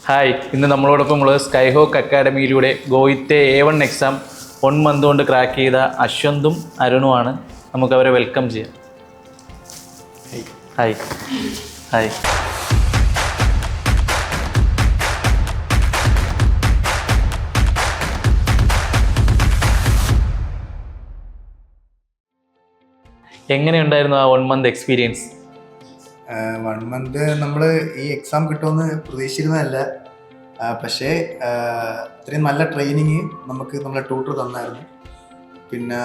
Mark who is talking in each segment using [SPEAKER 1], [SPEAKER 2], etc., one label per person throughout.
[SPEAKER 1] Hi, ഇന്ന് നമ്മളോടൊപ്പം ഉള്ളത് സ്കൈഹോക്ക് അക്കാഡമിയിലൂടെ ഗോയിത്തെ A1 എക്സാം 1 മന്ത് കൊണ്ട് ക്രാക്ക് ചെയ്ത അശ്വന്തും അരുണുമാണ്. നമുക്ക് അവരെ വെൽക്കം ചെയ്യാം. Hi hi. എങ്ങനെയുണ്ടായിരുന്നു ആ 1 മന്ത് എക്സ്പീരിയൻസ്?
[SPEAKER 2] 1 മന്ത് നമ്മൾ ഈ എക്സാം കിട്ടുമെന്ന് പ്രതീക്ഷിച്ചിരുന്നതല്ല. പക്ഷേ ഇത്രയും നല്ല ട്രെയിനിങ് നമുക്ക് നമ്മളെ ട്യൂട്ടർ തന്നായിരുന്നു. പിന്നെ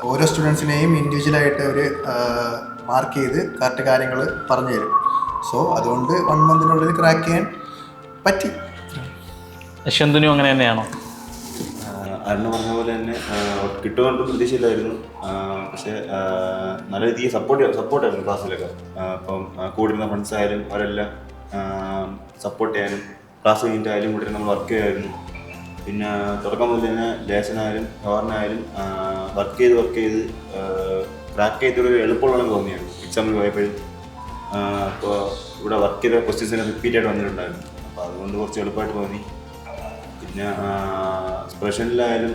[SPEAKER 2] ഓരോ സ്റ്റുഡൻസിനെയും ഇൻഡിവിജ്വലായിട്ട് അവർ മാർക്ക് ചെയ്ത് കറക്റ്റ് കാര്യങ്ങൾ പറഞ്ഞു തരും. സോ അതുകൊണ്ട് 1 മന്തിനുള്ളിൽ ക്രാക്ക് ചെയ്യാൻ പറ്റി.
[SPEAKER 1] അശ്വന്തിനും അങ്ങനെ തന്നെയാണോ?
[SPEAKER 3] അരുണ് പറഞ്ഞ പോലെ തന്നെ കിട്ടുമെന്ന് പ്രതീക്ഷയില്ലായിരുന്നു. പക്ഷേ നല്ല രീതിയിൽ സപ്പോർട്ടായിരുന്നു ക്ലാസ്സിലൊക്കെ. ഇപ്പം കൂടിയിരുന്ന ഫ്രണ്ട്സ് ആയാലും അവരെല്ലാം സപ്പോർട്ട് ചെയ്യാനും ക്ലാസ് കഴിഞ്ഞിട്ടായാലും കൂടി നമ്മൾ വർക്ക് ചെയ്യുമായിരുന്നു. പിന്നെ തുടക്കം മുതൽ തന്നെ ലേശനായാലും ഹോറിനായാലും വർക്ക് ചെയ്ത് ക്രാക്ക് ചെയ്തൊരു എളുപ്പമുള്ളതെന്ന് തോന്നിയായിരുന്നു. എക്സാമിൽ പോയപ്പോഴും അപ്പോൾ ഇവിടെ വർക്ക് ചെയ്ത ക്വസ്റ്റ്യൻസിനെ റിപ്പീറ്റ് ആയിട്ട് വന്നിട്ടുണ്ടായിരുന്നു. അപ്പോൾ അതുകൊണ്ട് കുറച്ച് എളുപ്പമായിട്ട് തോന്നി. പിന്നെ സ്പെഷ്യലിലായാലും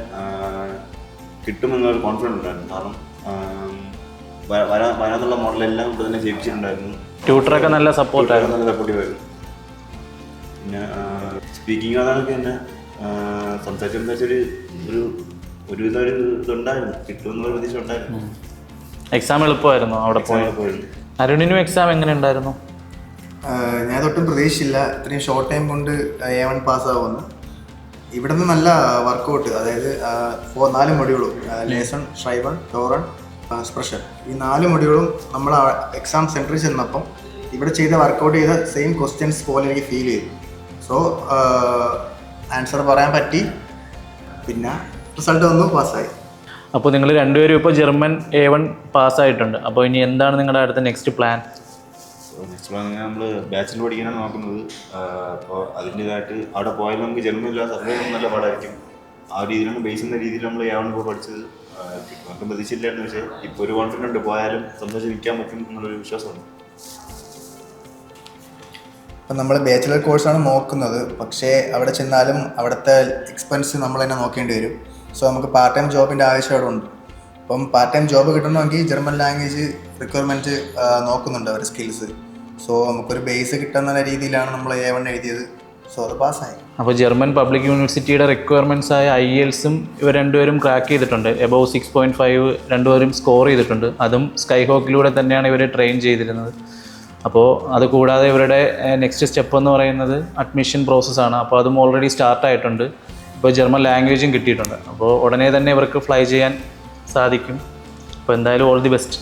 [SPEAKER 3] കിട്ടുമെന്നൊരു കോൺഫിഡൻസ് ഉണ്ടായിരുന്നു. കാരണം വരാനുള്ള മോഡലെല്ലാം ഇവിടെ തന്നെ ചെയ്യിപ്പിച്ചിട്ടുണ്ടായിരുന്നു.
[SPEAKER 1] ട്യൂട്ടറൊക്കെ നല്ല സപ്പോർട്ടായിരുന്നു.
[SPEAKER 3] നല്ല സപ്പോർട്ടീവായിരുന്നു. പിന്നെ സ്പീക്കിംഗ് അതാണൊക്കെ തന്നെ സംസാരിച്ചൊരു ഇതുണ്ടായിരുന്നു. കിട്ടുമെന്നൊരു പ്രതീക്ഷ ഉണ്ടായിരുന്നു.
[SPEAKER 1] എക്സാം എളുപ്പമായിരുന്നു അവിടെ പോയിരുന്നു. അരുണിനും എക്സാം എങ്ങനെ ഉണ്ടായിരുന്നു?
[SPEAKER 2] ഞാൻ തൊട്ടും പ്രതീക്ഷിച്ചില്ല ഇത്രയും ഷോർട്ട് ടൈം കൊണ്ട് A1 പാസ്സാവുമെന്ന്. ഇവിടെ നിന്ന് നല്ല വർക്കൗട്ട്, അതായത് 4 മൊഡ്യൂളും ലേസൺ, ഷ്രൈബൺ, ടോറൺ, സ്പെഷ്യൽ, ഈ 4 മൊഡ്യൂളും നമ്മൾ എക്സാം സെൻറ്ററിൽ ചെന്നപ്പം ഇവിടെ ചെയ്ത വർക്കൗട്ട് ചെയ്ത സെയിം ക്വസ്റ്റ്യൻസ് പോലെ എനിക്ക് ഫീൽ ചെയ്തു. സോ ആൻസർ പറയാൻ പറ്റി. പിന്നെ റിസൾട്ട് വന്നു, പാസ്സായി.
[SPEAKER 1] അപ്പോൾ നിങ്ങൾ രണ്ടുപേരും ഇപ്പോൾ ജർമ്മൻ A1 പാസ്സായിട്ടുണ്ട്. അപ്പോൾ ഇനി എന്താണ് നിങ്ങളുടെ അടുത്ത നെക്സ്റ്റ് പ്ലാൻ?
[SPEAKER 3] നെക്സ്റ്റ് പ്ലാൻ നമ്മൾ ബാച്ചിലർ പഠിക്കാനാണ് നോക്കുന്നത്. അപ്പോൾ അതിൻ്റേതായിട്ട് അവിടെ പോയാലും നമുക്ക് ജർമ്മനില്ല സർവേ നല്ല പാടായിരിക്കും. ആ രീതിയിലാണ് ബേസ് ചെയ്യുന്ന രീതിയിൽ നമ്മൾ A1 ഇപ്പോൾ പഠിച്ചത്. നമുക്ക് പ്രതീക്ഷയില്ലായിരുന്നു. പക്ഷേ ഇപ്പോൾ ഒരു കോൺഫിഡൻറ്റ് ഉണ്ട്, പോയാലും സംസാരിച്ച് നിൽക്കാൻ പറ്റും എന്നുള്ളൊരു വിശ്വാസമുണ്ട്.
[SPEAKER 2] ഇപ്പം നമ്മൾ ബാച്ചിലർ കോഴ്സാണ് നോക്കുന്നത്. പക്ഷേ അവിടെ ചെന്നാലും അവിടുത്തെ എക്സ്പെൻസ് നമ്മൾ തന്നെ നോക്കേണ്ടി വരും. സോ നമുക്ക് പാർട്ട് ടൈം ജോബിൻ്റെ ആവശ്യം അവിടെ ഉണ്ട്. അപ്പം പാർട്ട് ടൈം ജോബ് കിട്ടണമെങ്കിൽ ജർമ്മൻ ലാംഗ്വേജ് റിക്വയർമെൻറ്റ് നോക്കുന്നുണ്ട് അവർ, സ്കിൽസ്. സോ നമുക്കൊരു ബേസ് കിട്ടുന്ന രീതിയിലാണ് നമ്മൾ A1 എഴുതിയത്. സോ അത് പാസ്സായി.
[SPEAKER 1] അപ്പോൾ ജർമ്മൻ പബ്ലിക് യൂണിവേഴ്സിറ്റിയുടെ റിക്വയർമെൻറ്റ്സ് ആയ IELTS ഇവർ രണ്ടുപേരും ക്രാക്ക് ചെയ്തിട്ടുണ്ട്. എബോവ് 6.5 രണ്ടുപേരും സ്കോർ ചെയ്തിട്ടുണ്ട്. അതും സ്കൈഹോക്കിലൂടെ തന്നെയാണ് ഇവർ ട്രെയിൻ ചെയ്തിരുന്നത്. അപ്പോൾ അത് കൂടാതെ ഇവരുടെ നെക്സ്റ്റ് സ്റ്റെപ്പ് എന്ന് പറയുന്നത് അഡ്മിഷൻ പ്രോസസ്സാണ്. അപ്പോൾ അതും ഓൾറെഡി സ്റ്റാർട്ടായിട്ടുണ്ട്. ഇപ്പോൾ ജർമ്മൻ ലാംഗ്വേജും കിട്ടിയിട്ടുണ്ട്. അപ്പോൾ ഉടനെ തന്നെ ഇവർക്ക് ഫ്ലൈ ചെയ്യാൻ സാധിക്കും. അപ്പോൾ എന്തായാലും ഓൾ ദി ബെസ്റ്റ്.